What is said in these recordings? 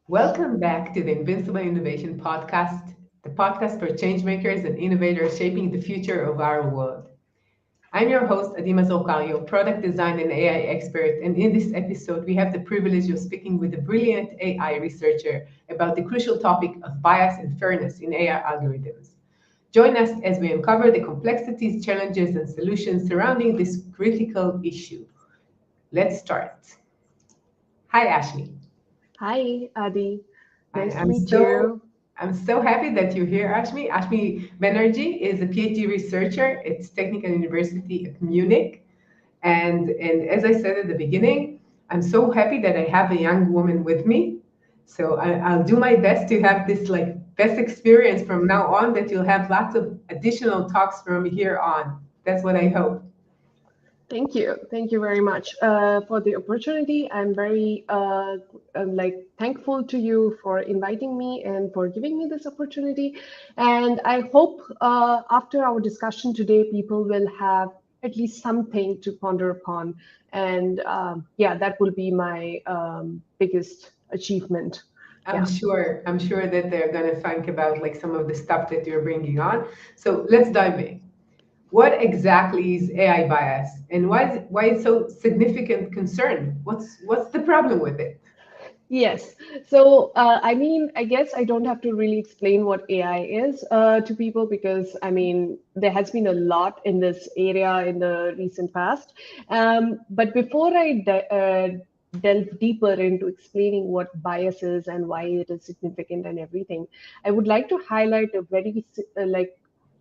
Welcome back to the Invincible Innovation Podcast, the podcast for changemakers and innovators shaping the future of our world. I'm your host, Mazor, Kario, product design and AI expert, and in this episode, we have the privilege of speaking with a brilliant AI researcher about the crucial topic of bias and fairness in AI algorithms. Join us as we uncover the complexities, challenges, and solutions surrounding this critical issue. Let's start. Hi, Ashmi. Hi, Adi. I, Nice to I'm meet so you. I'm so happy that you're here, Ashmi. Ashmi Banerjee is a PhD researcher at Technical University of Munich. And as I said at the beginning, I'm so happy that I have a young woman with me. So I'll do my best to have this like best experience from now on, that you'll have lots of additional talks from here on. That's what I hope. Thank you. Thank you very much for the opportunity. I'm very thankful to you for inviting me and for giving me this opportunity. And I hope after our discussion today, people will have at least something to ponder upon. And yeah, that will be my biggest achievement. Yeah. I'm sure that they're gonna think about like some of the stuff that you're bringing on. So let's dive in. What exactly is AI bias, and why it's so significant concern? What's the problem with it? Yes. So, I mean, I guess I don't have to really explain what AI is to people because, I mean, there has been a lot in this area in the recent past. But before I delve deeper into explaining what bias is and why it is significant and everything, I would like to highlight a very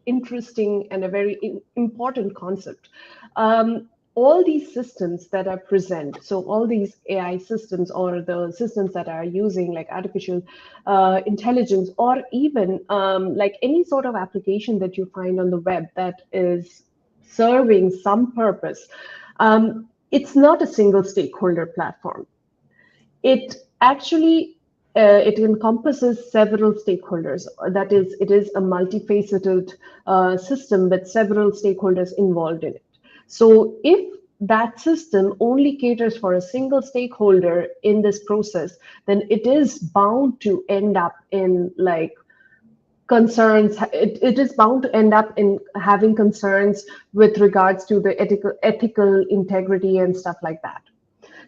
interesting and a very important concept. All these systems that are present, so all these AI systems or the systems that are using like artificial intelligence or even like any sort of application that you find on the web that is serving some purpose, it's not a single stakeholder platform. It actually it encompasses several stakeholders. That is, it is a multifaceted system with several stakeholders involved in it. So if that system only caters for a single stakeholder in this process, then it is bound to end up in like concerns. It is bound to end up in having concerns with regards to the ethical integrity and stuff like that.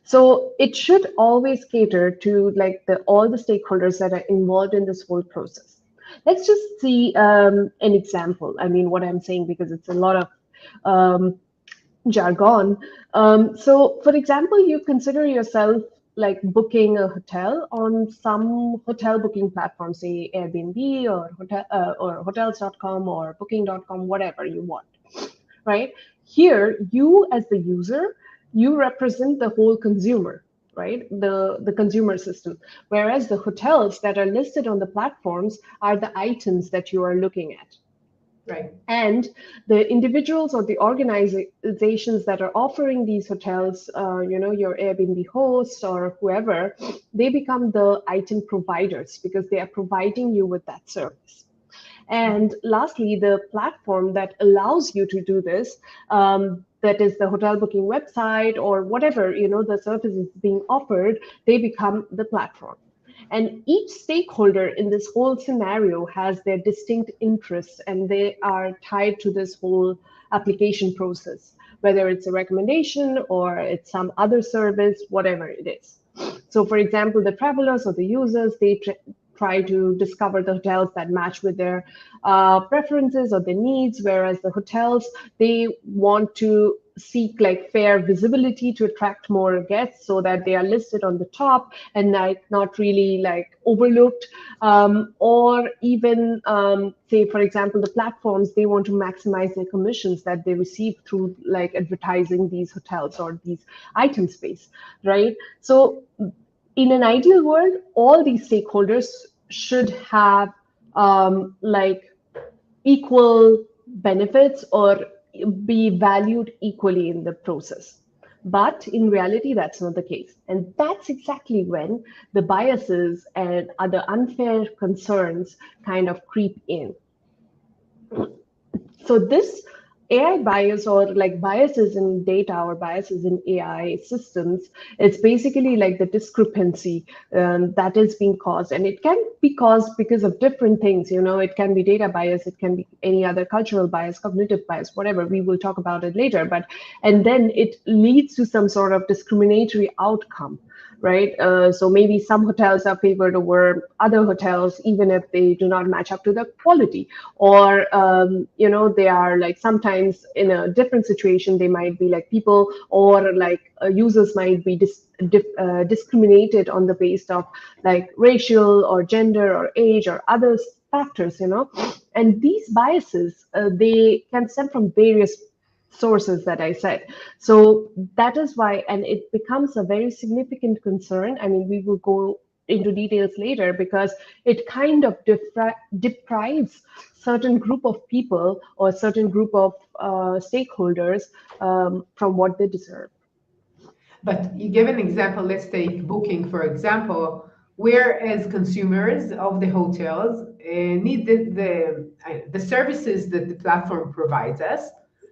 So it should always cater to like all the stakeholders that are involved in this whole process. Let's just see an example. I mean, what I'm saying, because it's a lot of jargon. So, for example, you consider yourself like booking a hotel on some hotel booking platform, say Airbnb or hotels.com or booking.com, whatever you want, right? Here, you as the user, you represent the whole consumer, right? The consumer system. Whereas the hotels that are listed on the platforms are the items that you are looking at. Right. And the individuals or the organizations that are offering these hotels, your Airbnb hosts or whoever, they become the item providers because they are providing you with that service. And lastly, the platform that allows you to do this, that is the hotel booking website or whatever, the service is being offered, they become the platform. And each stakeholder in this whole scenario has their distinct interests and they are tied to this whole application process, whether it's a recommendation or it's some other service, whatever it is. So, for example, the travelers or the users, they try to discover the hotels that match with their preferences or their needs, whereas the hotels, they want to seek like fair visibility to attract more guests so that they are listed on the top and like not really like overlooked, or even say for example the platforms, they want to maximize their commissions that they receive through like advertising these hotels or these item space, right? So in an ideal world, all these stakeholders should have like equal benefits or be valued equally in the process. But in reality, that's not the case. And that's exactly when the biases and other unfair concerns kind of creep in. So this AI bias or like biases in data or biases in AI systems, it's basically like the discrepancy that is being caused. And it can be caused because of different things. You know, it can be data bias, it can be any other cultural bias, cognitive bias, whatever. We will talk about it later. But and then it leads to some sort of discriminatory outcome, right? So maybe some hotels are favored over other hotels, even if they do not match up to the quality. Or, you know, they are like sometimes in a different situation, they might be like people or like users might be discriminated on the basis of like racial or gender or age or other factors, you know. And these biases, they can stem from various sources that I said. So that is why, and it becomes a very significant concern. I mean, we will go into details later because it kind of deprives certain group of people or certain group of stakeholders from what they deserve. But you give an example, let's take booking, for example, where as consumers of the hotels need the services that the platform provides us,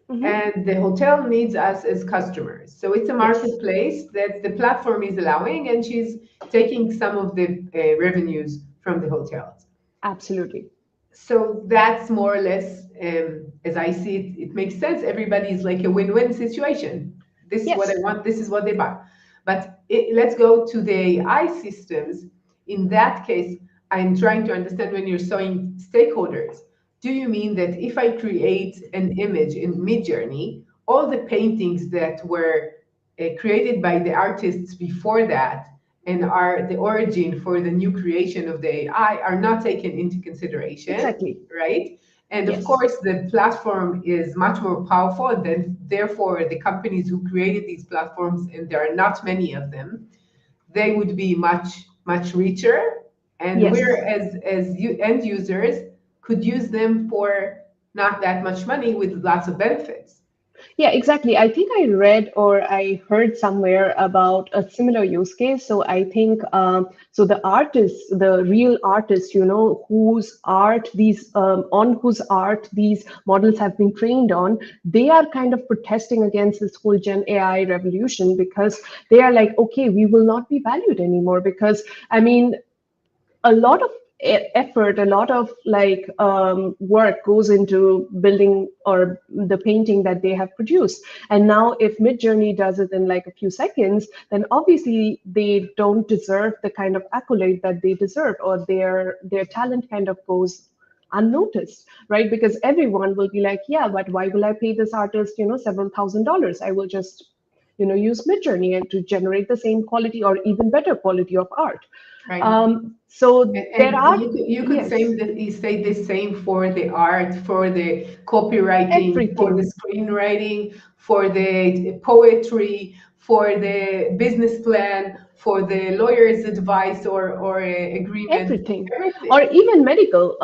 Mhm. and the hotel needs us as customers. So it's a Yes, marketplace that the platform is allowing, and she's taking some of the revenues from the hotels. absolutely. So that's more or less, as I see it, it makes sense. Everybody is like a win-win situation. This is what I Yes, want, this is what they buy. But let's go to the AI systems. In that case, I'm trying to understand when you're saying stakeholders. Do you mean that if I create an image in Midjourney, all the paintings that were created by the artists before that and are the origin for the new creation of the AI are not taken into consideration, exactly. right? And of Yes, course, the platform is much more powerful, and then therefore the companies who created these platforms, and there are not many of them, they would be much richer, and yes. as you end users could use them for not that much money with lots of benefits. Yeah, exactly. I think I read or I heard somewhere about a similar use case. So I think so the artists, the real artists, you know, whose art these on whose art these models have been trained on, they are kind of protesting against this whole Gen AI revolution because they are like, okay, we will not be valued anymore because I mean a lot of effort, a lot of like work goes into building or the painting that they have produced. And now if Midjourney does it in like a few seconds, then obviously they don't deserve the kind of accolade that they deserve, or their talent kind of goes unnoticed, right? Because everyone will be like, yeah, but why will I pay this artist, you know, several $1,000s? I will just, you know, use Midjourney and to generate the same quality or even better quality of art. Right. So there And are, you could yes, say the same for the art, for the copywriting, for the everything, screenwriting, for the poetry, for the business plan, for the lawyer's advice or agreement, everything. Or everything. even medical.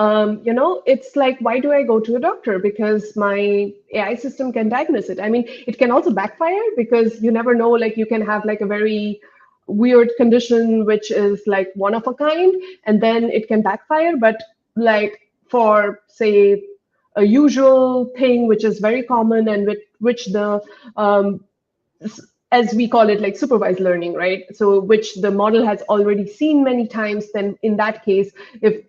You know, it's like, why do I go to a doctor? Because my AI system can diagnose it. I mean, it can also backfire because you never know, like, you can have like a very weird condition, which is like one of a kind, and then it can backfire. But like for, say, a usual thing, which is very common and with which the um, as we call it, like supervised learning, right? So which the model has already seen many times, then in that case, if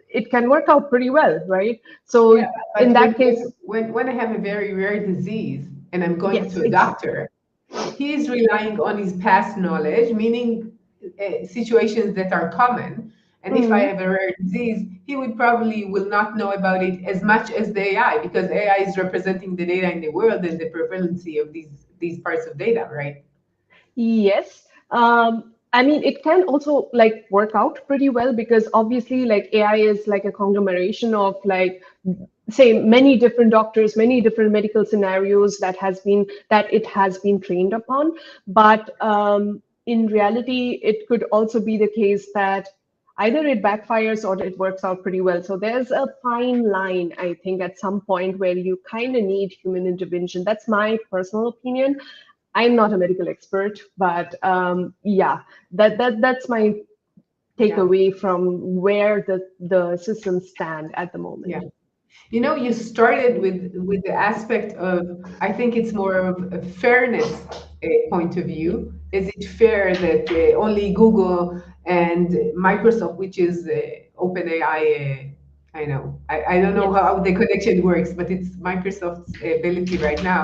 it can work out pretty well, right? Yeah, So in but that case, when I have a very rare disease and I'm going yes, to a exactly. doctor, he is relying on his past knowledge, meaning situations that are common. And if I Mhm. have a rare disease, he would probably will not know about it as much as the AI, because AI is representing the data in the world and the prevalency of these parts of data, right? Yes. I mean, it can also like work out pretty well because obviously, like AI is like a conglomeration of like, say, many different doctors, many different medical scenarios that it has been trained upon. But in reality, it could also be the case that either it backfires or it works out pretty well. So there's a fine line, I think, at some point where you kind of need human intervention. That's my personal opinion. I'm not a medical expert, but yeah, that's my Yeah, takeaway from where the systems stand at the moment. yeah. You started with the aspect of, I think it's more of a fairness point of view. Is it fair that only Google and Microsoft, which is OpenAI, I know, I don't know Yes. how the connection works, but it's Microsoft's ability right now.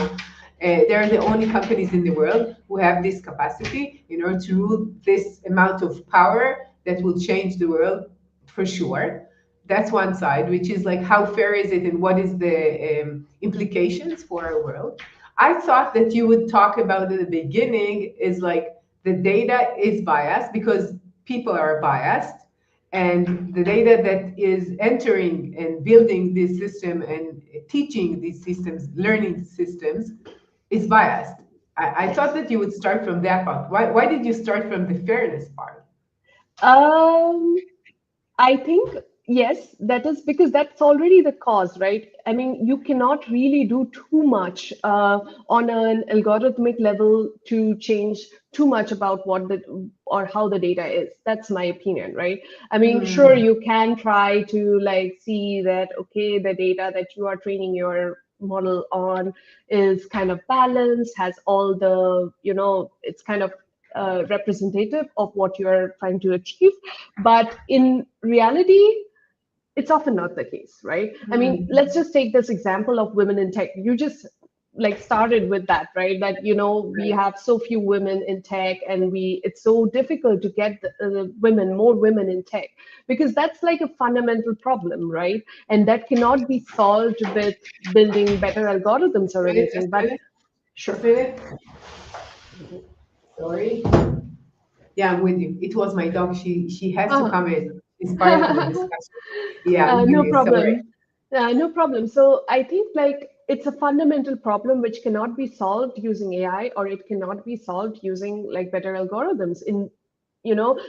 They're the only companies in the world who have this capacity in order to rule this amount of power that will change the world for sure. That's one side, which is like how fair is it and what is the implications for our world. I thought that you would talk about at the beginning is like the data is biased because people are biased, and the data that is entering and building this system and teaching these systems, learning systems, is biased. I thought that you would start from that part. Why did you start from the fairness part? Um, I think yes, that is because that's already the cause, right? I mean, you cannot really do too much on an algorithmic level to change too much about what the or how the data is. That's my opinion, right? I mean, sure, Mm, you can try to like see that okay, the data that you are training your model on is kind of balanced, has all the, it's kind of representative of what you're trying to achieve, but in reality, it's often not the case, right? I mean, mm. let's just take this example of women in tech. You just like started with that, right? That we Right. have so few women in tech, and it's so difficult to get more women in tech, because that's like a fundamental problem, right? And that cannot be solved with building better algorithms or Just anything. a But minute. Just sure. a minute. Sorry. Yeah, I'm with you. It was my dog. She has to come in. It's part of the discussion. Yeah, I'm with No you. Sorry. problem. No problem. So I think like it's a fundamental problem which cannot be solved using AI, or it cannot be solved using like better algorithms.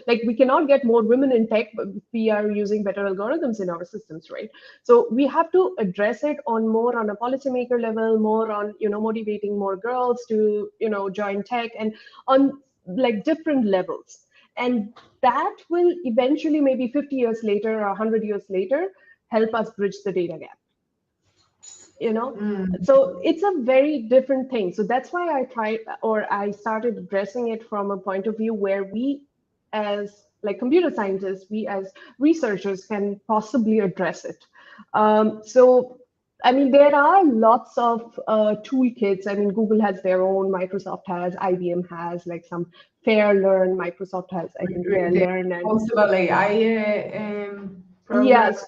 Like we cannot get more women in tech, but we are using better algorithms in our systems, right? So we have to address it on more on a policymaker level, more on motivating more girls to join tech, and on like different levels. And that will eventually, maybe 50 years later or 100 years later, help us bridge the data gap. you know Mm, so it's a very different thing. So that's why I started addressing it from a point of view where we, as like computer scientists, we as researchers, can possibly address it. So I mean, there are lots of toolkits. I mean, Google has their own, Microsoft has, IBM has like some Fair Learn. Microsoft has, I think, Fair the Learn. And responsible AI program. yes.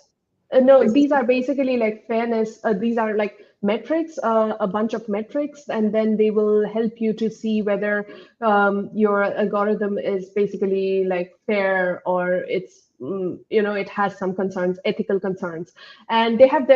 No, This is these are basically like fairness. These are like metrics, a bunch of metrics, and then they will help you to see whether your algorithm is basically like fair, or it has some concerns, ethical concerns. And they have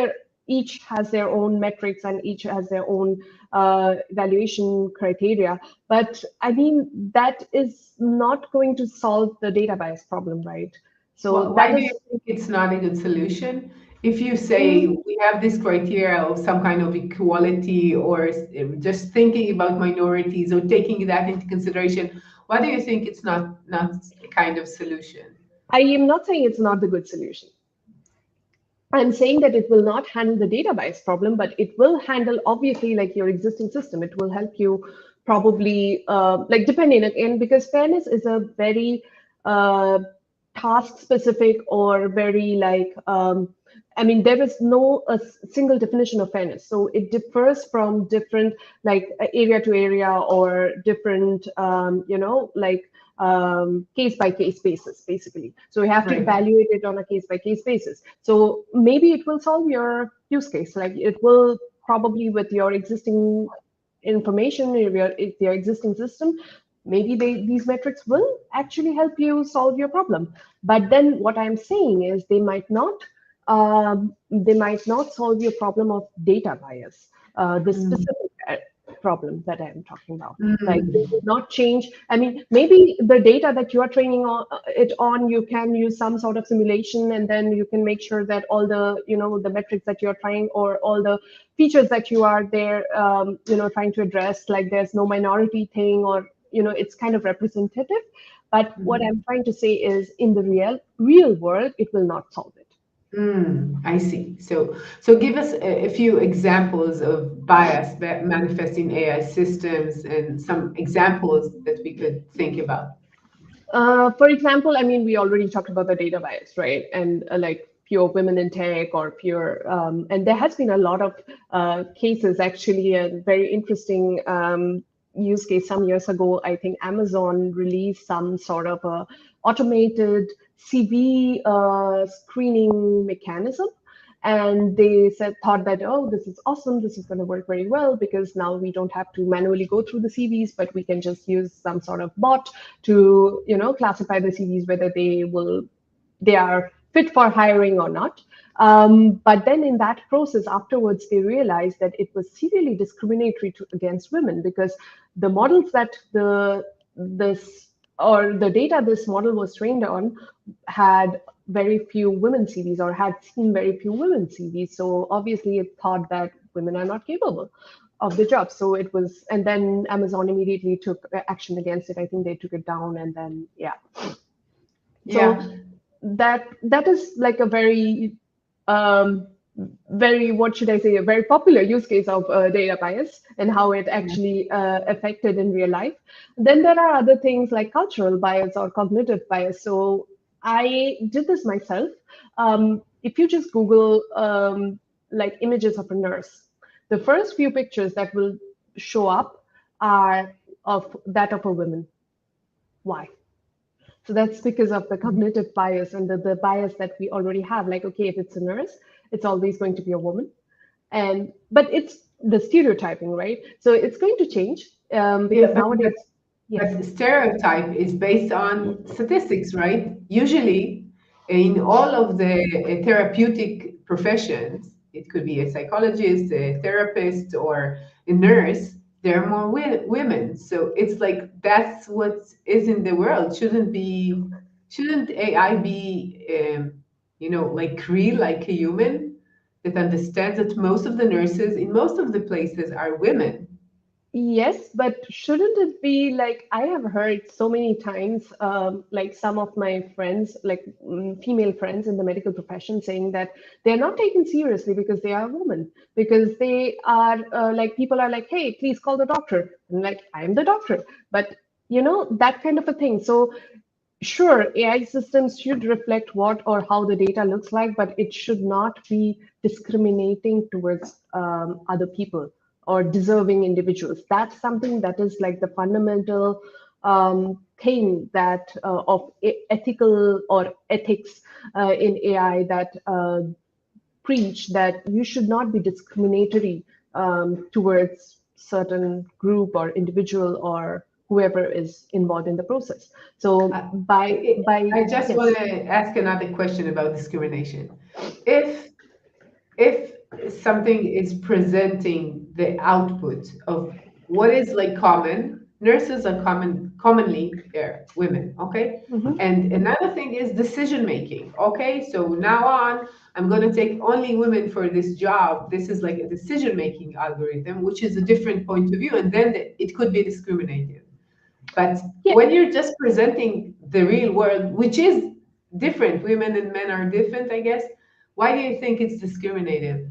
each has their own metrics, and each has their own evaluation criteria. But I mean, that is not going to solve the data bias problem, right? So why that do you is. think it's not a good solution? If you say Mm, we have this criteria of some kind of equality or just thinking about minorities or taking that into consideration, why do you think it's not a kind of solution? I am not saying it's not the good solution. I'm saying that it will not handle the data bias problem, but it will handle, obviously, like your existing system. It will help you probably, like depending again, because fairness is a very uh, task specific, or very like, I mean, there is no single definition of fairness. So it differs from different, like area to area, or different, like case by case basis, basically. So we have to Right. evaluate it on a case by case basis. So maybe it will solve your use case. Like it will probably, with your existing information, your existing system, maybe these metrics will actually help you solve your problem. But then what I'm saying is they might not solve your problem of data bias, the Mm, specific problem that I'm talking about. Like they mm, would not change. I mean, maybe the data that you are training it on, you can use some sort of simulation, and then you can make sure that all the metrics that you're trying, or all the features that you are there, trying to address, like there's no minority thing, or it's kind of representative. But what mm. I'm trying to say is, in the real world, it will not solve it. I see. So give us a few examples of bias that manifest in AI systems and some examples that we could think about. For example, I mean, we already talked about the data bias, right? And like pure women in tech or pure, and there has been a lot of cases actually, a very interesting use case some years ago. I think Amazon released some sort of a automated CV screening mechanism. And they said, thought that, oh, this is awesome. This is going to work very well because now we don't have to manually go through the CVs, but we can just use some sort of bot to classify the CVs whether they are fit for hiring or not. But then in that process afterwards, they realized that it was severely discriminatory against women because the models that this or the data this model was trained on had very few women CVs or had seen very few women CVs. So obviously it thought that women are not capable of the job. So it was, and then Amazon immediately took action against it. I think they took it down, and then yeah. So Yeah, that is like a um, very, what should I say, a very popular use case of data bias and how it yeah, actually affected in real life. Then there are other things like cultural bias or cognitive bias. So I did this myself. If you just Google like images of a nurse, the first few pictures that will show up are of that of a woman. Why? So that's because of the cognitive bias and the bias that we already have. Like, okay, if it's a nurse, it's always going to be a woman. And but it's the stereotyping, right? So it's going to change yeah. because nowadays, yes, But stereotype is based on statistics, right? Usually, in all of the therapeutic professions, it could be a psychologist, a therapist, or a nurse, there are more women. So it's like that's what is in the world. Shouldn't AI be, like real, like a human that understands that most of the nurses in most of the places are women? yes, but shouldn't it be like I have heard so many times, like some of my friends, like female friends in the medical profession, saying that they're not taken seriously because they are women, because they are like people are like, hey, please call the doctor, and like I'm the doctor, but that kind of a thing. So sure, AI systems should reflect what or how the data looks like, but it should not be discriminating towards other people or deserving individuals. That's something that is like the fundamental thing that of ethical or ethics in AI that preach that you should not be discriminatory towards certain group or individual or whoever is involved in the process. So I, by I just want yes, to ask another question about discrimination. If if something is presenting the output of what is like common, nurses are commonly women, okay? mhm, And another thing is decision making, okay? So now on, I'm going to take only women for this job. This is like a decision making algorithm, which is a different point of view, and then it could be discriminative. But yeah. when you're just presenting the real world, which is different, women and men are different, I guess, why do you think it's discriminative?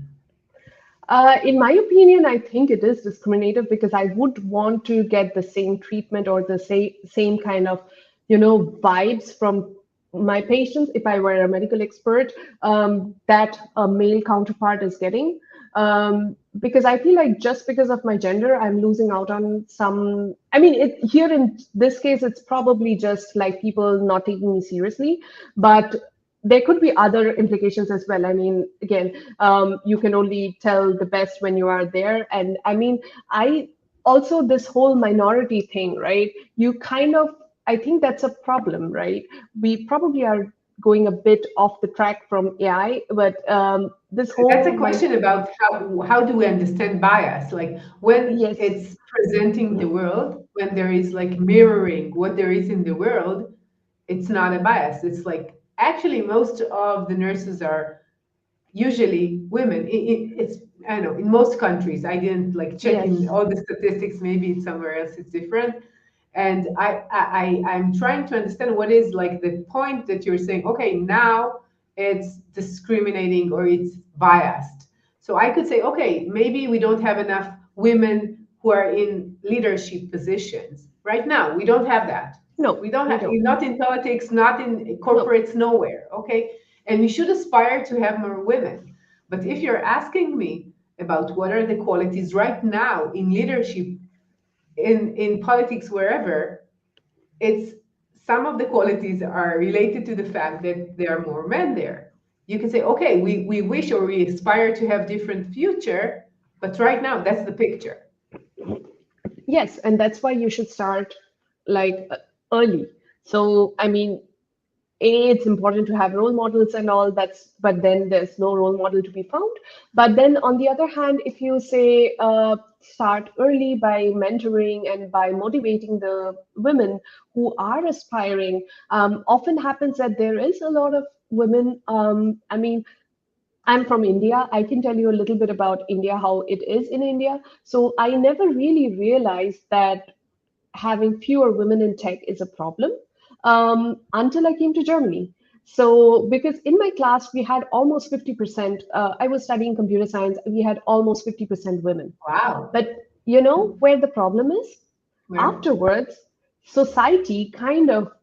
In my opinion, I think it is discriminative because I would want to get the same treatment or the same kind of, vibes from my patients if I were a medical expert that a male counterpart is getting. Because I feel like just because of my gender, I'm losing out on some. I mean, here in this case, it's probably just like people not taking me seriously, but there could be other implications as well. I mean, again, you can only tell the best when you are there. And I mean, I also this whole minority thing, right? You kind of, I think that's a problem, right? We probably are going a bit off the track from AI, but this That's whole a my question about how do we understand bias? Like when yes, it's presenting the world, when there is like mirroring what there is in the world, it's not a bias. It's like actually most of the nurses are usually women. It's I don't know in most countries. I didn't like check in yes. all the statistics. Maybe it's somewhere else it's different. And I'm trying to understand what is like the point that you're saying. Okay, now it's discriminating or it's biased. So I could say, okay, maybe we don't have enough women who are in leadership positions. Right now, we don't have that. No, We don't we have, don't. not in politics, not in No. corporates, nowhere. Okay. And we should aspire to have more women. But if you're asking me about what are the qualities right now in leadership, in politics, wherever, it's some of the qualities are related to the fact that there are more men there. You can say, okay, we wish or we aspire to have different future, but right now that's the picture. Yes, and that's why you should start like early. So, I mean, it's important to have role models and all that's, but then there's no role model to be found. But then on the other hand, if you say start early by mentoring and by motivating the women who are aspiring, often happens that there is a lot of women. I mean, I'm from India. I can tell you a little bit about India, how it is in India. So I never really realized that having fewer women in tech is a problem until I came to Germany. So, because in my class, we had almost 50%, I was studying computer science, we had almost 50% women. Wow. But you know where the problem is? Where? Afterwards, society kind of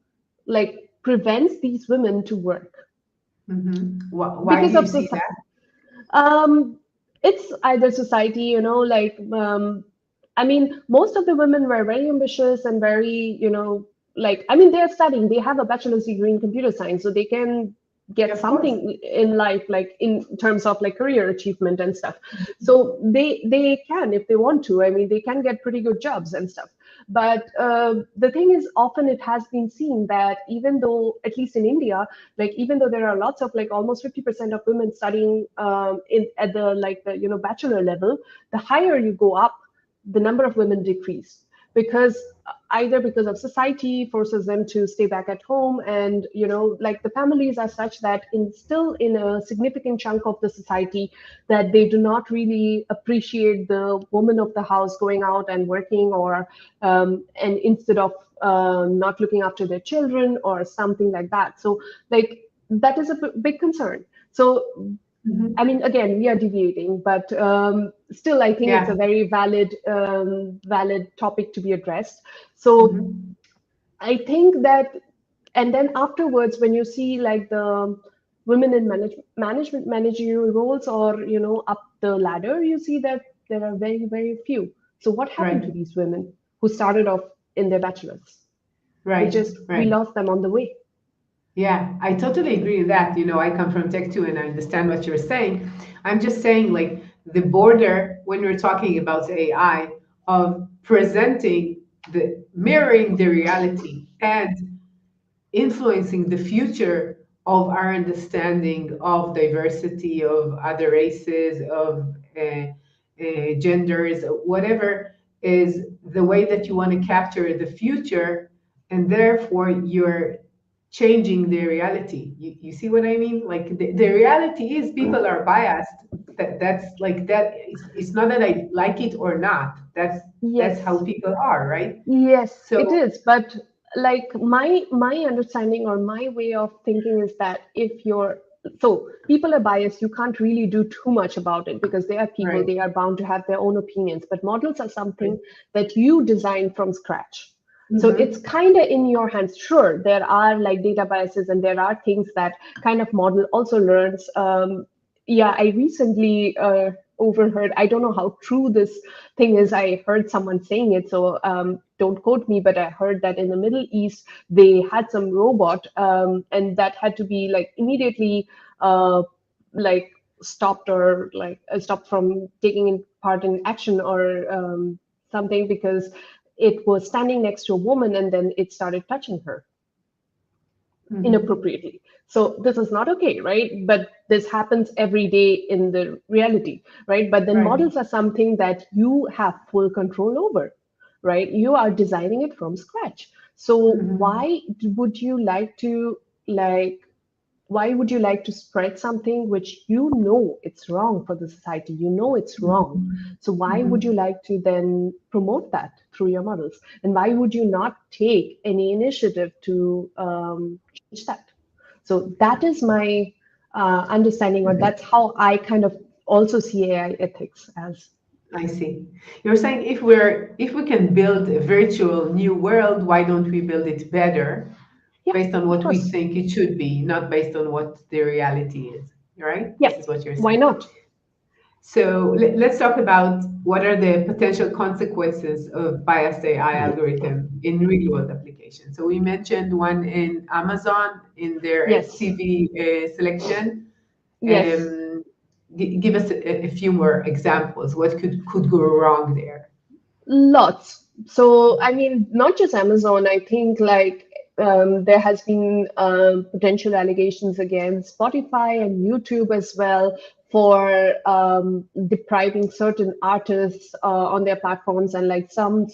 like prevents these women to work Why because do you of see society. that? It's either society, like I mean, most of the women were very ambitious and very, like, I mean, they're studying, they have a bachelor's degree in computer science, so they can Yeah, get of course. something in life, like in terms of like career achievement and stuff. So they can, if they want to, I mean, they can get pretty good jobs and stuff. But the thing is, often it has been seen that even though, at least in India, like even though there are lots of like almost 50% of women studying in at the like the bachelor level, the higher you go up, the number of women decrease because either because of society forces them to stay back at home, and like the families are such that in still in a significant chunk of the society that they do not really appreciate the woman of the house going out and working, or and instead of not looking after their children or something like that. So like that is a big concern. So I Mhm. mean, again, we are deviating, but still, I think it's a Yeah. very valid topic to be addressed. So Mhm. I think that, and then afterwards, when you see like the women in management managerial roles, or up the ladder, you see that there are very, very few. So what happened to Right. these women who started off in their bachelors? They Right. just we Right. lost them on the way. Yeah, I totally agree with that. I come from tech too, and I understand what you're saying. I'm just saying, like, the border when we're talking about AI of presenting mirroring the reality and influencing the future of our understanding of diversity, of other races, of genders, whatever is the way that you want to capture the future, and therefore you're changing the reality. You see what I mean? Like the reality is people are biased. That's like that. It's not that I like it or not. That's how Yes. people are, right? Yes, it So is. But like my understanding or my way of thinking is that if you're so people are biased, you can't really do too much about it because they are people, right, they are bound to have their own opinions. But models are right. something that you design from scratch. So it's Mm-hmm. kind of in your hands. Sure, there are like data biases and there are things that kind of model also learns. Yeah, I recently overheard, I don't know how true this thing is, I heard someone saying it, so don't quote me, but I heard that in the Middle East they had some robot, and that had to be like immediately like stopped, or like stopped from taking in part in action, or something, because it was standing next to a woman and then it started touching her Mm-hmm. inappropriately. So this is not okay, right? But this happens every day in the reality, right? But then Right. models are something that you have full control over, right? You are designing it from scratch. So Mm-hmm. why would you like to spread something which you know it's wrong for the society, you know it's wrong? So why would you Mm-hmm. like to then promote that through your models, and why would you not take any initiative to change that? So that is my understanding, or that's how I kind of also see AI ethics as. I see. You're saying if we can build a virtual new world, why don't we build it better Yeah, based on of what we course. think it should be, not based on what the reality is, right? Yeah, This is what you're why saying. not? So let's talk about what are the potential consequences of biased AI algorithm in real world applications. So we mentioned one in Amazon in their Yes, TV selection. yes. Give us a few more examples. What could go wrong there? Lots. So, I mean, not just Amazon. I think like there has been potential allegations against Spotify and YouTube as well for depriving certain artists on their platforms, and like some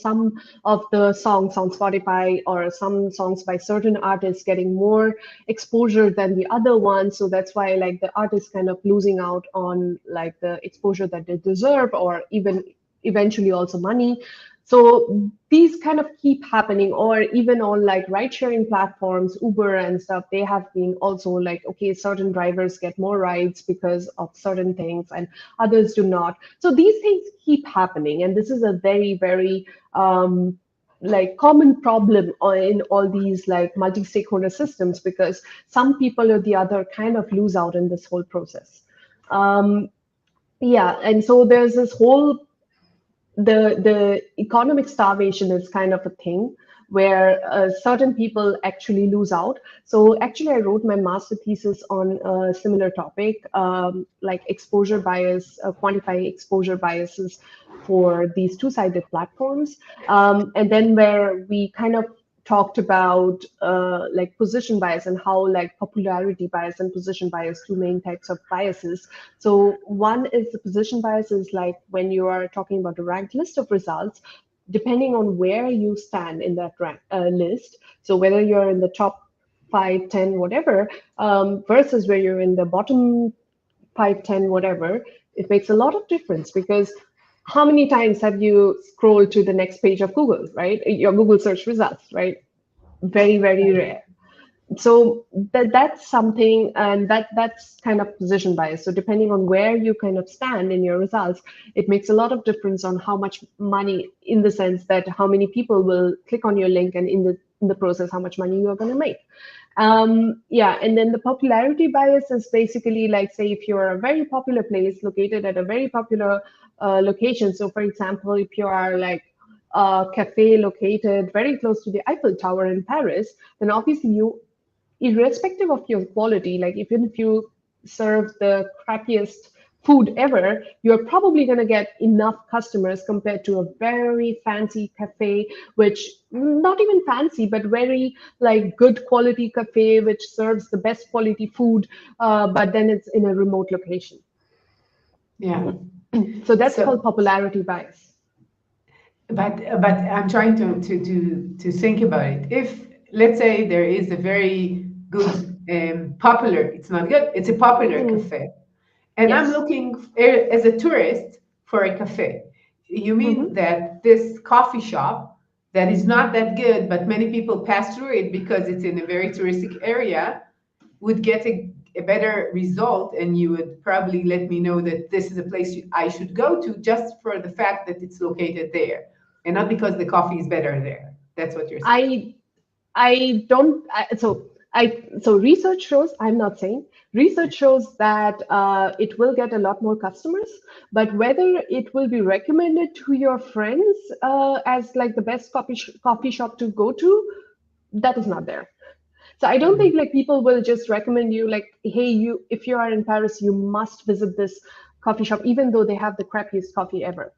of the songs on Spotify or some songs by certain artists getting more exposure than the other ones. So that's why like the artists kind of losing out on like the exposure that they deserve, or even eventually also money. So these kind of keep happening, or even on like ride sharing platforms, Uber and stuff, they have been also like, okay, certain drivers get more rides because of certain things and others do not. So these things keep happening. And this is a very, very like common problem in all these like multi-stakeholder systems, because some people or the other kind of lose out in this whole process. Yeah, and so there's this whole the economic starvation is kind of a thing where certain people actually lose out. So actually, I wrote my master thesis on a similar topic, like exposure bias, quantifying exposure biases for these two-sided platforms, and then where we kind of talked about like position bias and how like popularity bias and position bias, two main types of biases. So one is the position bias is like when you are talking about a ranked list of results, depending on where you stand in that rank list. So whether you're in the top 5, 10, whatever, versus where you're in the bottom 5, 10, whatever, it makes a lot of difference, because how many times have you scrolled to the next page of Google, right? Your Google search results, right? Very, very rare. So that's something, and that's kind of position bias. So depending on where you kind of stand in your results, it makes a lot of difference on how much money, in the sense that how many people will click on your link, and in the process, how much money you are going to make. Yeah, and then the popularity bias is basically like, say, if you're a very popular place located at a very popular location. So, for example, if you are like a cafe located very close to the Eiffel Tower in Paris, then obviously you, irrespective of your quality, like even if you serve the crappiest food ever, you're probably going to get enough customers compared to a very fancy cafe, which not even fancy, but very like good quality cafe, which serves the best quality food, but then it's in a remote location. Yeah. So that's called So, popularity bias. but I'm trying to think about it. If let's say there is a very good popular, it's not good, it's a popular Mm, cafe, and I'm yes. looking as a tourist for a cafe. You mean Hmm. that this coffee shop that is not that good, but many people pass through it because it's in a very touristic area, would get a better result, and you would probably let me know that this is a place I should go to just for the fact that it's located there, and not because the coffee is better there. That's what you're saying. I I don't. So research shows. I'm not saying research shows that it will get a lot more customers, but whether it will be recommended to your friends as like the best coffee shop to go to, that is not there. So I don't think like people will just recommend you like, hey, you if you are in Paris, you must visit this coffee shop, even though they have the crappiest coffee ever.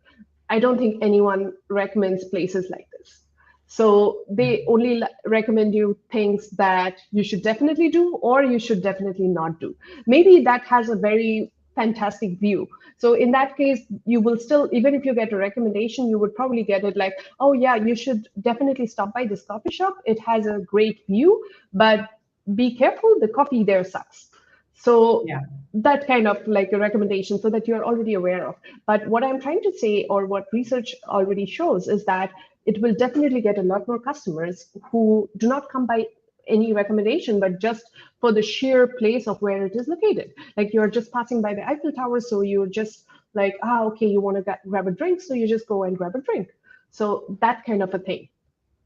I don't think anyone recommends places like this. So they only recommend you things that you should definitely do or you should definitely not do. Maybe that has a very fantastic view. So in that case, you will still, even if you get a recommendation, you would probably get it like, oh yeah, you should definitely stop by this coffee shop. It has a great view, but be careful, the coffee there sucks. So Yeah. that kind of like a recommendation so that you're already aware of. But what I'm trying to say, or what research already shows, is that it will definitely get a lot more customers who do not come by any recommendation, but just for the sheer place of where it is located. Like you're just passing by the Eiffel Tower, so you're just like, okay, you want to grab a drink, so you just go and grab a drink. So that kind of a thing.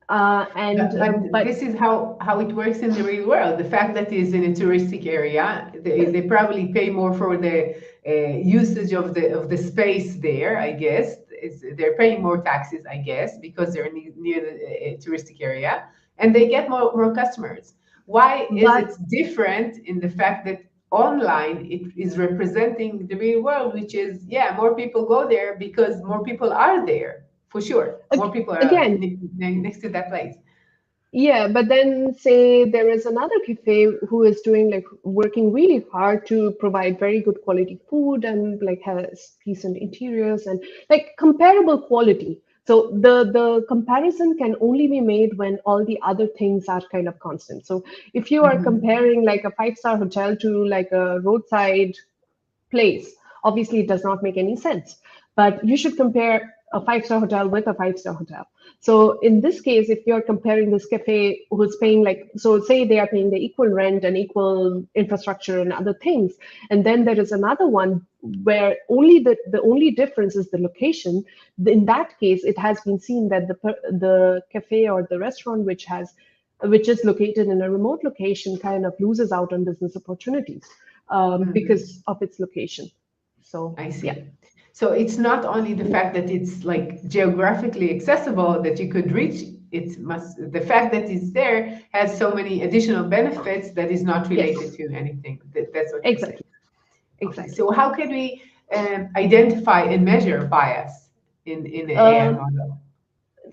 But this is how it works in the real world. The fact that it's in a touristic area, they probably pay more for the usage of the space there. I guess they're paying more taxes, I guess, because they're near the touristic area, and they get more customers. Why is it different in the fact that online it is representing the real world, which is more people go there because more people are there. For sure, more people are again next to that place. Yeah, but then say there is another cafe who is doing like working really hard to provide very good quality food and like has decent interiors and like comparable quality. So the comparison can only be made when all the other things are kind of constant. So if you are comparing like a 5-star hotel to like a roadside place, obviously it does not make any sense. But you should compare a 5-star hotel with a 5-star hotel. So in this case, if you're comparing this cafe who's paying like, so say they are paying the equal rent and equal infrastructure and other things, and then there is another one where only the only difference is the location. In that case, it has been seen that the cafe or the restaurant which is located in a remote location kind of loses out on business opportunities because of its location. So I see. Yeah. So it's not only the fact that it's like geographically accessible that you could reach. The fact that it's there has so many additional benefits that is not related to anything. That's what you're saying. Exactly. So how can we identify and measure bias in an AI model?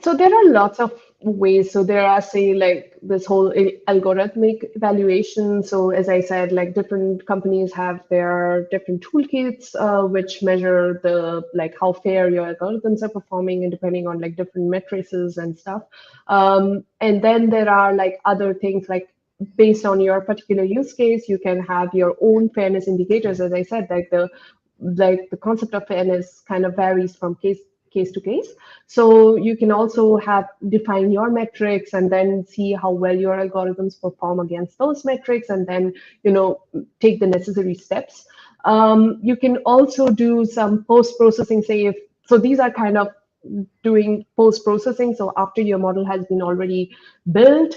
So there are lots of ways. So there are, say, like this whole algorithmic evaluation. So as I said, like different companies have their different toolkits which measure the like how fair your algorithms are performing, and depending on like different matrices and stuff. And then there are like other things like based on your particular use case, you can have your own fairness indicators. As I said, like the concept of fairness kind of varies from case to case. So you can also define your metrics and then see how well your algorithms perform against those metrics, and then take the necessary steps. You can also do some post-processing. So these are kind of doing post-processing. So after your model has been already built,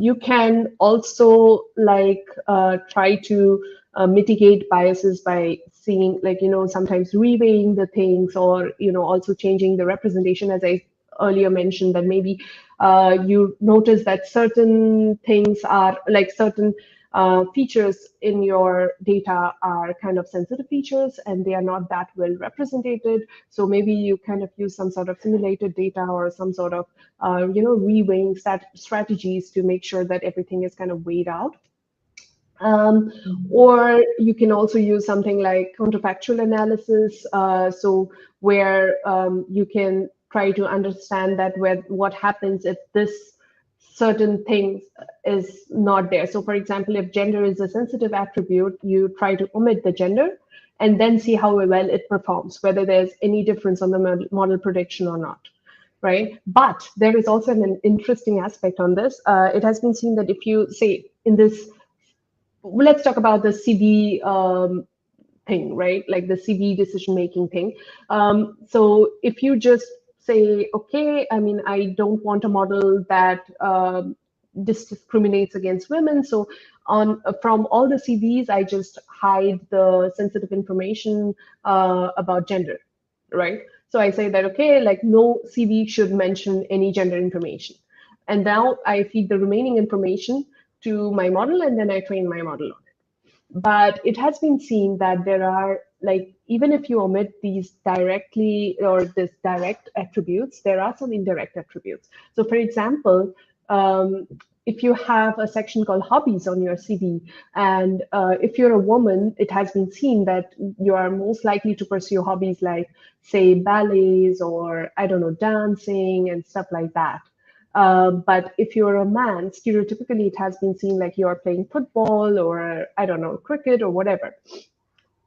you can also try to mitigate biases by seeing sometimes reweighing the things, or also changing the representation. As I earlier mentioned, that maybe you notice that certain things are like certain features in your data are kind of sensitive features and they are not that well represented. So maybe you kind of use some sort of simulated data or some sort of reweighing strategies to make sure that everything is kind of weighed out. Or you can also use something like counterfactual analysis, so where you can try to understand that what happens if this certain thing is not there. So for example, if gender is a sensitive attribute, you try to omit the gender and then see how well it performs, whether there's any difference on the model prediction or not. Right. But there is also an interesting aspect on this. It has been seen that if you say in this, let's talk about the CV thing, right? Like the CV decision-making thing. So if you just say, okay, I mean, I don't want a model that discriminates against women. So from all the CVs, I just hide the sensitive information about gender, right? So I say that, okay, like no CV should mention any gender information. And now I feed the remaining information to my model, and then I train my model on it. But it has been seen that there are, like, even if you omit these directly or this direct attributes, there are some indirect attributes. So for example, if you have a section called hobbies on your CV, and if you're a woman, it has been seen that you are most likely to pursue hobbies like, say, ballets or, I don't know, dancing and stuff like that. But if you're a man, stereotypically, it has been seen like you're playing football or, I don't know, cricket or whatever.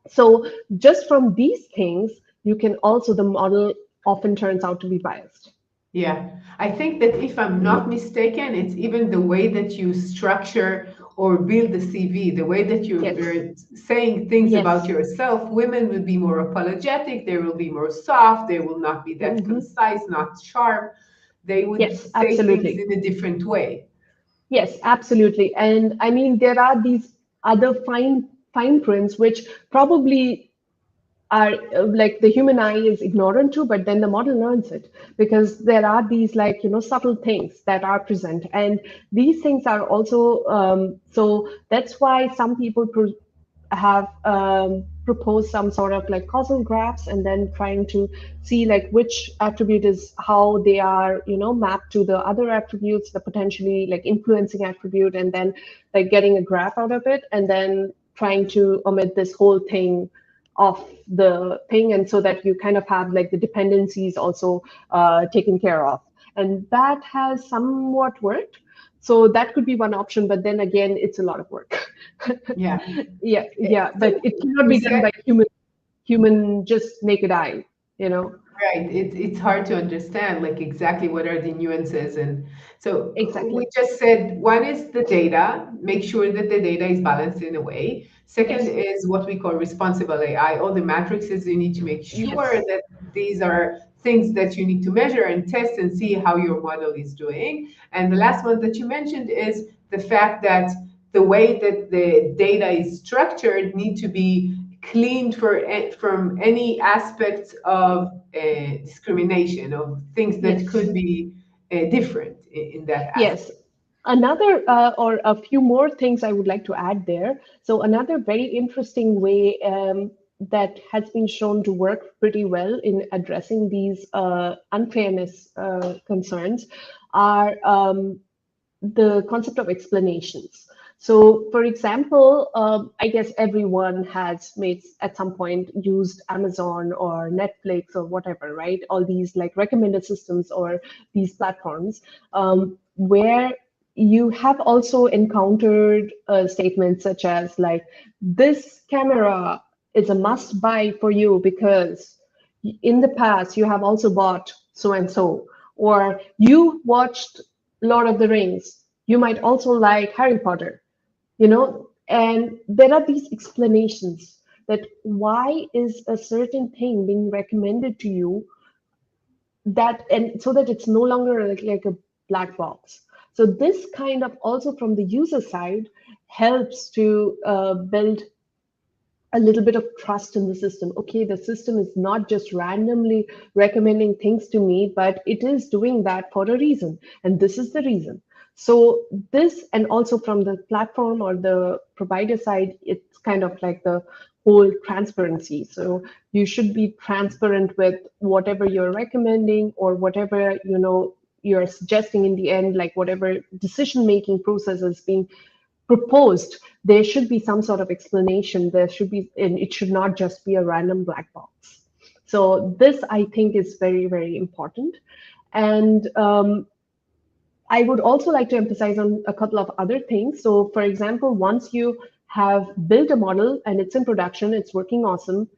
So just from these things, you can also, the model often turns out to be biased. Yeah, I think that if I'm not mistaken, it's even the way that you structure or build the CV, the way that Yes, you're saying things about yes. yourself. Women will be more apologetic, they will be more soft, they will not be that Hmm. concise, not sharp. They would Yes, say things absolutely. in a different way. Yes, absolutely. And I mean, there are these other fine prints which probably are like the human eye is ignorant to, but then the model learns it because there are these like subtle things that are present, and these things are also so that's why some people have proposed some sort of like causal graphs and then trying to see like which attribute is how they are mapped to the other attributes, the potentially like influencing attribute, and then like getting a graph out of it and then trying to omit this whole thing of the thing, and so that you kind of have like the dependencies also taken care of, and that has somewhat worked. So that could be one option, but then again it's a lot of work. Yeah. Yeah, yeah, but So it cannot we be done said, by human just naked eye, you know. right, it's hard to understand like exactly what are the nuances. And so we Exactly. just said one is the data, make sure that the data is balanced in a way. Second Yes, is what we call responsible AI. All the matrices, you need to make sure yes, that these are things that you need to measure and test and see how your model is doing. And the last one that you mentioned is the fact that the way that the data is structured need to be cleaned from any aspects of discrimination, of things that yes, could be different in that yes. aspect. Another or a few more things I would like to add there. So another very interesting way that has been shown to work pretty well in addressing these unfairness concerns are the concept of explanations. So, for example, I guess everyone has made at some point used Amazon or Netflix or whatever, right? All these like recommended systems or these platforms where you have also encountered statements such as like this camera is a must buy for you because in the past you have also bought so and so, or you watched Lord of the Rings, you might also like Harry Potter, and there are these explanations that why is a certain thing being recommended to you, that and so that it's no longer like a black box. So this kind of also from the user side helps to build a little bit of trust in the system. Okay, the system is not just randomly recommending things to me, but it is doing that for a reason. And this is the reason. So, this, and also from the platform or the provider side, it's kind of like the whole transparency. So, you should be transparent with whatever you're recommending or whatever, you're suggesting in the end, like whatever decision making process is being proposed, there should be some sort of explanation. There should be, and it should not just be a random black box. So this, I think, is very, very important. And I would also like to emphasize on a couple of other things. So, for example, once you have built a model and it's in production, it's working awesome,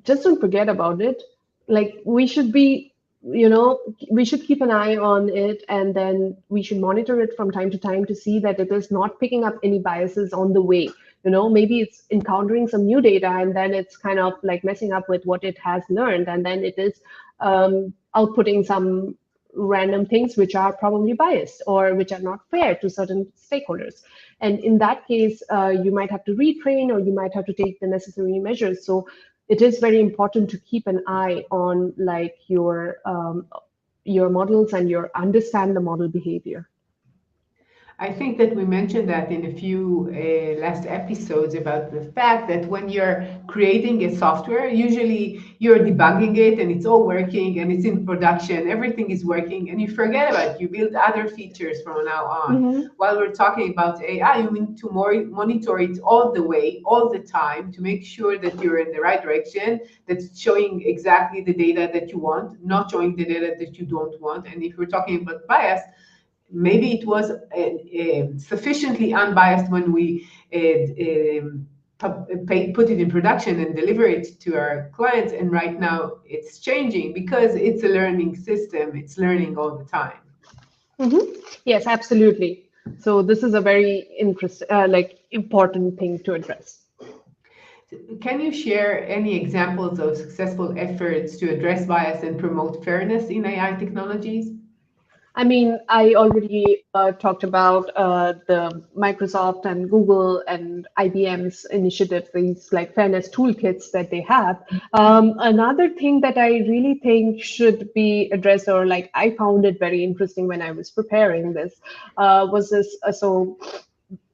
just don't forget about it. Like we should be, we should keep an eye on it, and then we should monitor it from time to time to see that it is not picking up any biases on the way. Maybe it's encountering some new data and then it's kind of like messing up with what it has learned, and then it is outputting some random things which are probably biased or which are not fair to certain stakeholders. And in that case, you might have to retrain or you might have to take the necessary measures. So it is very important to keep an eye on like your models and your understand the model behavior. I think that we mentioned that in a few last episodes about the fact that when you're creating a software, usually you're debugging it and it's all working and it's in production, everything is working, and you forget about it. You build other features from now on. Hmm. While we're talking about AI, you need to monitor it all the way, all the time, to make sure that you're in the right direction, that's showing exactly the data that you want, not showing the data that you don't want. And if we're talking about bias, maybe it was sufficiently unbiased when we put it in production and deliver it to our clients. And right now it's changing because it's a learning system. It's learning all the time. Yes, absolutely. So this is a very important thing to address. Can you share any examples of successful efforts to address bias and promote fairness in AI technologies? I mean, I already talked about the Microsoft and Google and IBM's initiatives, these like fairness toolkits that they have. Another thing that I really think should be addressed, or like I found it very interesting when I was preparing this, was this.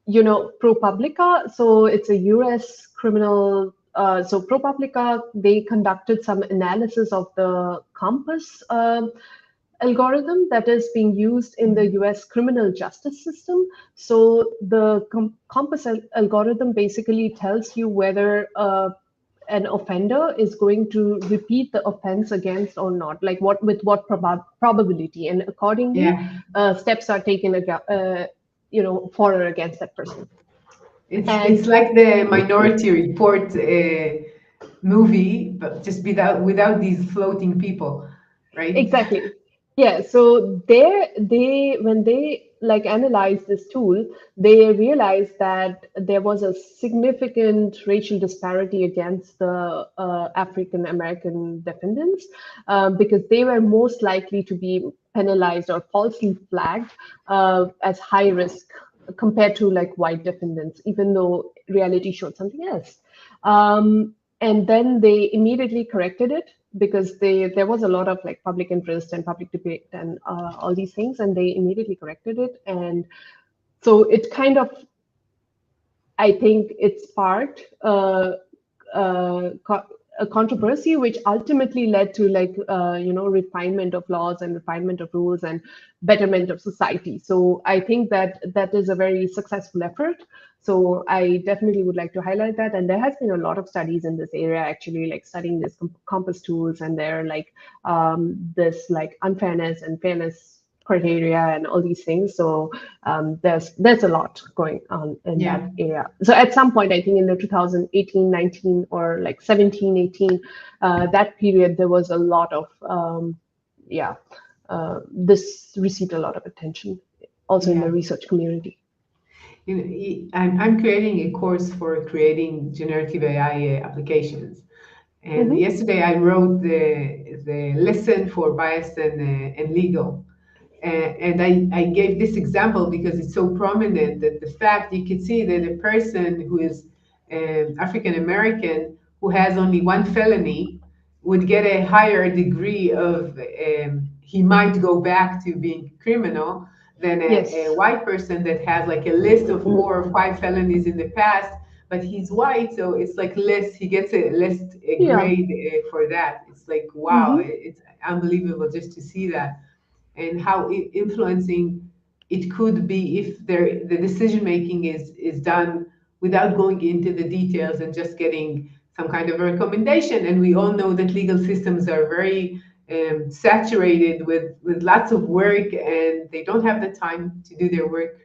ProPublica. So it's a US criminal. So ProPublica, they conducted some analysis of the Compass algorithm that is being used in the US criminal justice system. So the Compass algorithm basically tells you whether an offender is going to repeat the offense against or not, like what probability, and accordingly, Yeah, steps are taken for or against that person. it's And like the Minority Report movie, but just without these floating people, right? exactly. Yeah. So when they like analyzed this tool, they realized that there was a significant racial disparity against the African American defendants, because they were most likely to be penalized or falsely flagged as high risk compared to like white defendants, even though reality showed something else. And then they immediately corrected it because there was a lot of like public interest and public debate and all these things, and they immediately corrected it. And so it kind of, I think it sparked a controversy, which ultimately led to like refinement of laws and refinement of rules and betterment of society. So I think that that is a very successful effort. So I definitely would like to highlight that. And there has been a lot of studies in this area, actually, like studying this compass tools, and they're like this like unfairness and fairness criteria and all these things. So there's a lot going on in Yeah. that area. So at some point, I think in the 2018, 19, or like 17, 18, that period, there was a lot of, this received a lot of attention also in Yeah. the research community. I'm creating a course for creating generative AI applications. And Hmm. yesterday I wrote the lesson for bias and legal. And I gave this example because it's so prominent that the fact you could see that a person who is African American who has only one felony would get a higher degree of, he might go back to being criminal than a Yes. white person that has like a list of 4 or 5 felonies in the past, but he's white, so it's like less, he gets a Yeah. grade for that. It's like, wow, Hmm. it's unbelievable just to see that and how influencing it could be if the decision making is done without going into the details and just getting some kind of a recommendation. And we all know that legal systems are very saturated with lots of work, and they don't have the time to do their work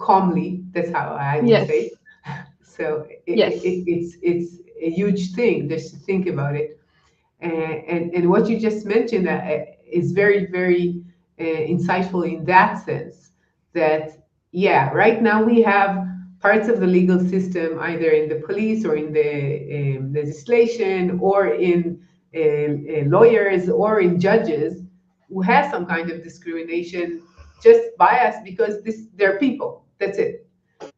calmly. That's how I would say. Yes. So Yes. it's a huge thing just to think about it. And what you just mentioned is very, very insightful in that sense that, yeah, right now we have parts of the legal system, either in the police or in the legislation or in lawyers or in judges, who has some kind of discrimination, just bias because they're people. That's it.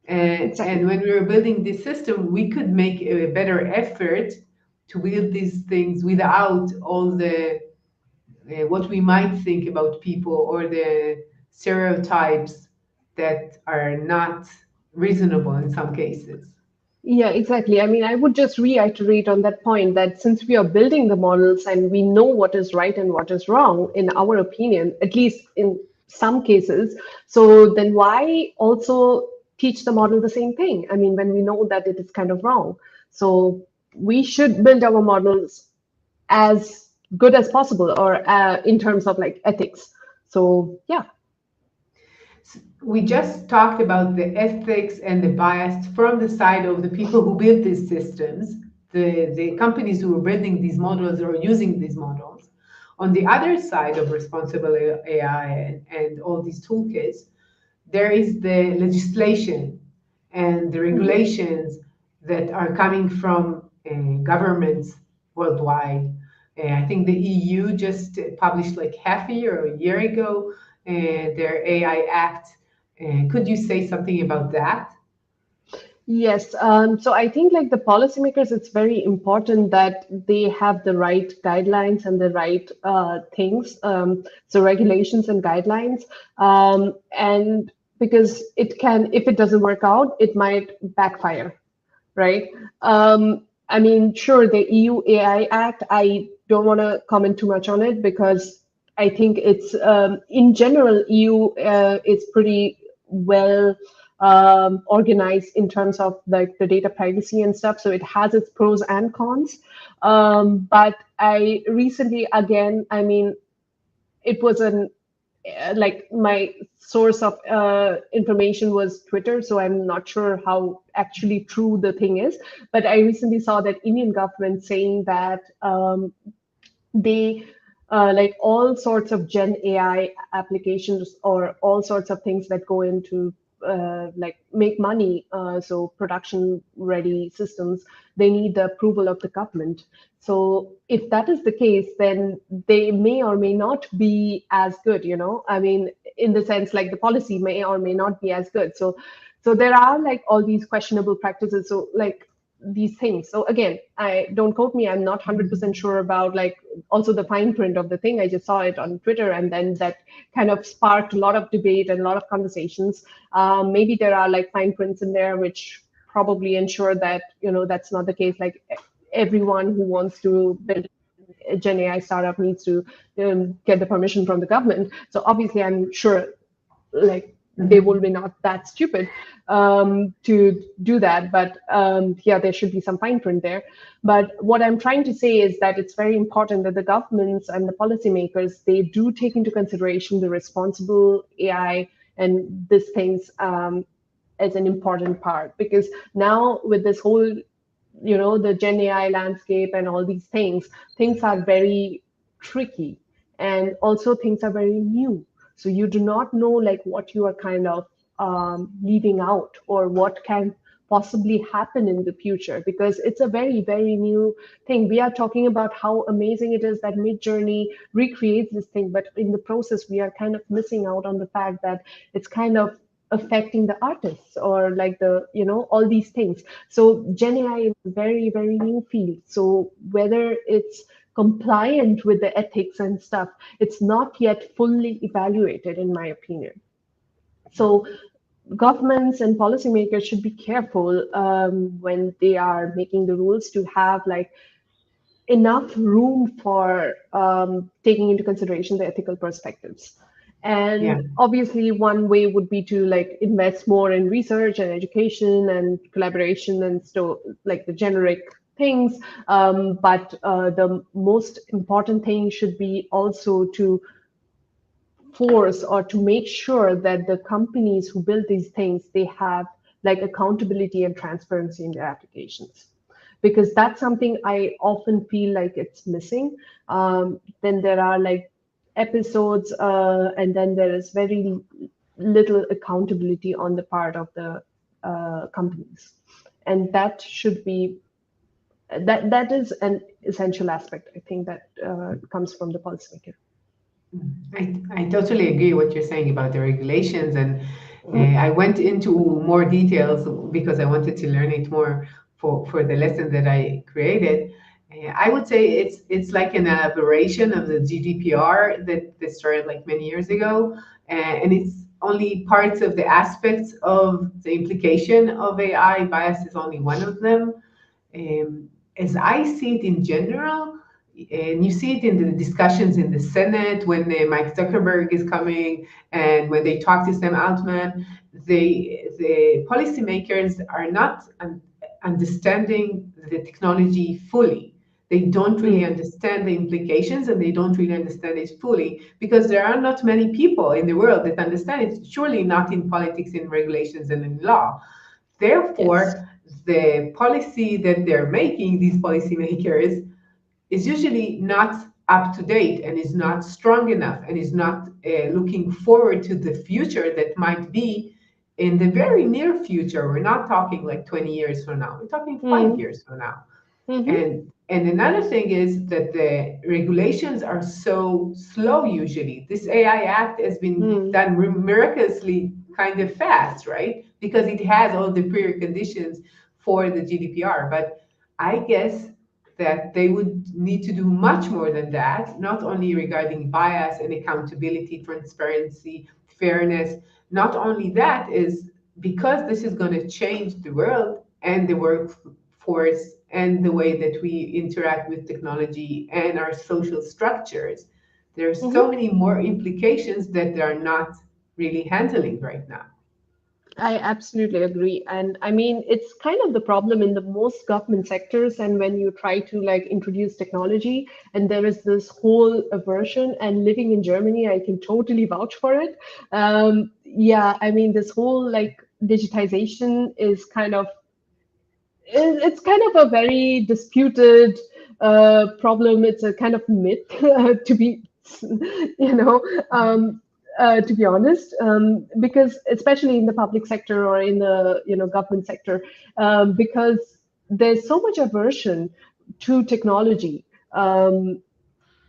And Exactly. when we were building this system, we could make a better effort to wield these things without all the what we might think about people or the stereotypes that are not reasonable in some cases. Yeah, exactly. I mean, I would just reiterate on that point that since we are building the models and we know what is right and what is wrong, in our opinion, at least in some cases, so then why also teach the model the same thing? I mean, when we know that it is kind of wrong. So we should build our models as good as possible, or in terms of like ethics. So yeah. we just talked about the ethics and the bias from the side of the people who build these systems, the companies who are building these models or using these models. On the other side of responsible AI and all these toolkits, there is the legislation and the Mhm. regulations that are coming from governments worldwide. I think the EU just published like half a year or a year ago their AI Act. Could you say something about that? Yes, so I think like the policymakers, it's very important that they have the right guidelines and the right things, so regulations and guidelines, and because it can, if it doesn't work out, it might backfire, right? I mean, sure, the EU AI Act, I don't want to comment too much on it because I think it's, in general, EU is pretty well organized in terms of like the data privacy and stuff. So it has its pros and cons. But I recently, again, I mean, it was an like my source of information was Twitter, so I'm not sure how actually true the thing is. But I recently saw that Indian government saying that they like all sorts of Gen AI applications or all sorts of things that go into like make money, so production ready systems, they need the approval of the government. So if that is the case, then they may or may not be as good, you know. I mean, in the sense like the policy may or may not be as good. So there are like all these questionable practices. So like these things. So again, I don't quote me. I'm not 100% sure about like also the fine print of the thing. I just saw it on Twitter, and then that kind of sparked a lot of debate and a lot of conversations. Maybe there are like fine prints in there which probably ensure that that's not the case. Like everyone who wants to build a Gen AI startup needs to get the permission from the government. So obviously, I'm sure like they will be not that stupid to do that. But yeah, there should be some fine print there. But what I'm trying to say is that it's very important that the governments and the policymakers, they do take into consideration the responsible AI and these things as an important part. Because now with this whole, the Gen AI landscape and all these things are very tricky, and also things are very new. So you do not know like what you are kind of leaving out or what can possibly happen in the future, because it's a very, very new thing. We are talking about how amazing it is that Mid Journey recreates this thing, but in the process we are kind of missing out on the fact that it's kind of affecting the artists or like all these things. So Gen AI is a very, very new field. So whether it's compliant with the ethics and stuff, it's not yet fully evaluated, in my opinion. So governments and policymakers should be careful when they are making the rules to have like enough room for taking into consideration the ethical perspectives. Yeah. And obviously, one way would be to like invest more in research and education and collaboration and so like the generic things. But the most important thing should be also to force or to make sure that the companies who build these things, they have like accountability and transparency in their applications, because that's something I often feel like it's missing. Then there are like episodes, and then there is very little accountability on the part of the companies, and that should be that is an essential aspect, I think, that comes from the policymaker. I totally agree what you're saying about the regulations, and I went into more details because I wanted to learn it more for the lesson that I created. I would say it's like an elaboration of the GDPR that started like many years ago, and it's only parts of the aspects of the implication of AI. Bias is only one of them. As I see it in general, and you see it in the discussions in the Senate when Mike Zuckerberg is coming and when they talk to Sam Altman, the policymakers are not understanding the technology fully. They don't really Mm. understand the implications, and they don't really understand it fully, because there are not many people in the world that understand it, surely not in politics, in regulations, and in law. Yes. Therefore, the policy that they're making, these policymakers, is usually not up to date, and is not strong enough, and is not looking forward to the future that might be in the very near future. We're not talking like 20 years from now, we're talking 5 years from now. Mm-hmm. And another thing is that the regulations are so slow usually. This AI Act has been Mm. done miraculously kind of fast, right? Because it has all the preconditions for the GDPR. But I guess that they would need to do much more than that, not only regarding bias and accountability, transparency, fairness. Not only that, is because this is going to change the world and the workforce and the way that we interact with technology and our social structures. There's so Mm-hmm. many more implications that they are not really handling right now. I absolutely agree. And I mean, it's kind of the problem in the most government sectors. And when you try to like introduce technology, and there is this whole aversion, and living in Germany, I can totally vouch for it. Yeah, I mean, this whole like digitization is kind of it's kind of a very disputed problem. It's a kind of myth to be, you know, to be honest, because especially in the public sector or in the government sector, because there's so much aversion to technology.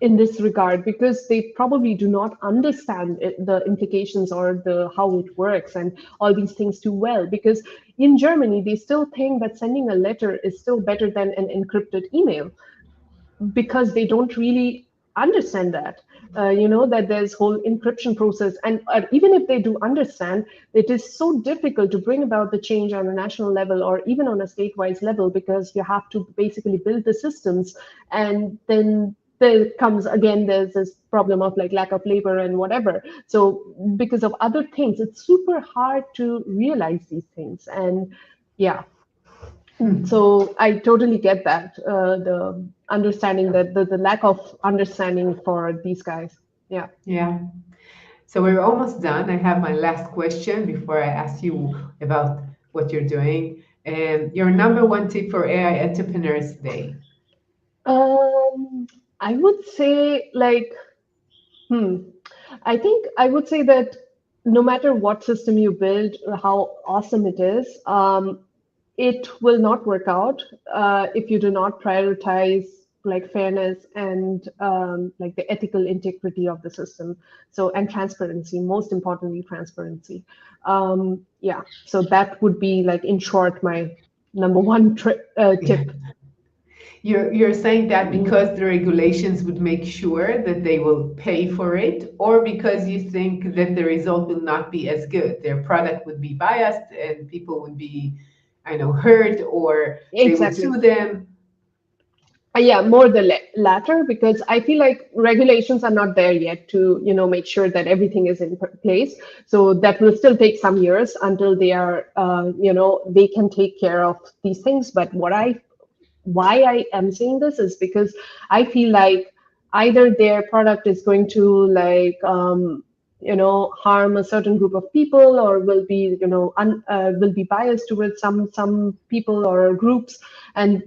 In this regard, because they probably do not understand the implications or the how it works and all these things too well, because in Germany they still think that sending a letter is still better than an encrypted email, because they don't really understand that, that there's whole encryption process. And even if they do understand, it is so difficult to bring about the change on a national level or even on a state-wise level, because you have to basically build the systems. And then there comes again, there's this problem of like lack of labor and whatever. So because of other things, it's super hard to realize these things. And yeah, so I totally get that, the understanding, that the lack of understanding for these guys. Yeah. Yeah. So we're almost done. I have my last question before I ask you about what you're doing. And your number one tip for AI entrepreneurs today. Um, I would say like, hmm, I think I would say that no matter what system you build, how awesome it is, it will not work out if you do not prioritize like fairness and like the ethical integrity of the system. So, and transparency, most importantly, transparency. Yeah, so that would be like in short my number one Yeah. tip. You're saying that Mm. because the regulations would make sure that they will pay for it, or because you think that the result will not be as good? Their product would be biased and people would be, I know, hurt, or they would Exactly. sue them. Yeah, more the latter, because I feel like regulations are not there yet to, make sure that everything is in place. So that will still take some years until they are, they can take care of these things. But why I am saying this is because I feel like either their product is going to like, harm a certain group of people, or will be, will be biased towards some people or groups, and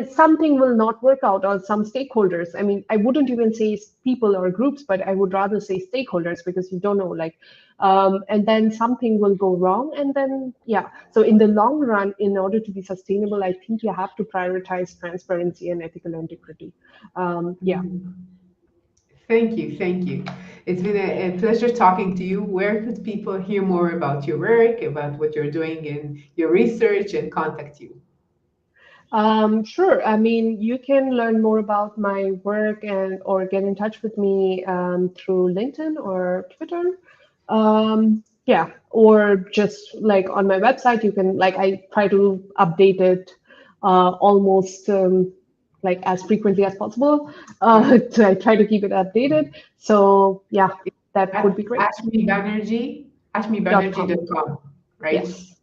something will not work out, or some stakeholders. I mean, I wouldn't even say people or groups, but I would rather say stakeholders, because you don't know, like, and then something will go wrong, and then yeah. So in the long run, in order to be sustainable, I think you have to prioritize transparency and ethical integrity. Yeah. Thank you. Thank you. It's been a pleasure talking to you. Where could people hear more about your work, about what you're doing in your research, and contact you? Sure. I mean, you can learn more about my work and or get in touch with me through LinkedIn or Twitter. Yeah, or just like on my website, you can like I try to update it almost like as frequently as possible. Yeah. So I try to keep it updated. So yeah, that would At be great. Ashmi Banerjee, .com. ashmibanerjee.com, right? Yes.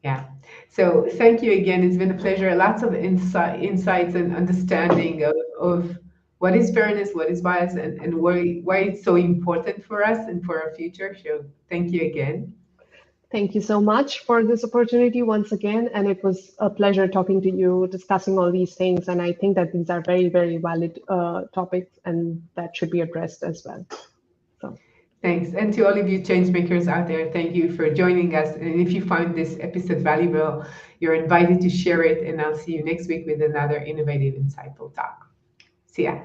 Yeah. So thank you again. It's been a pleasure. Lots of insights and understanding of what is fairness, what is bias, and why it's so important for us and for our future. So thank you again. Thank you so much for this opportunity once again. And it was a pleasure talking to you, discussing all these things. And I think that these are very, very valid topics and that should be addressed as well. So, Thanks. And to all of you change makers out there, thank you for joining us. And if you found this episode valuable, you're invited to share it. And I'll see you next week with another innovative, insightful talk. See ya.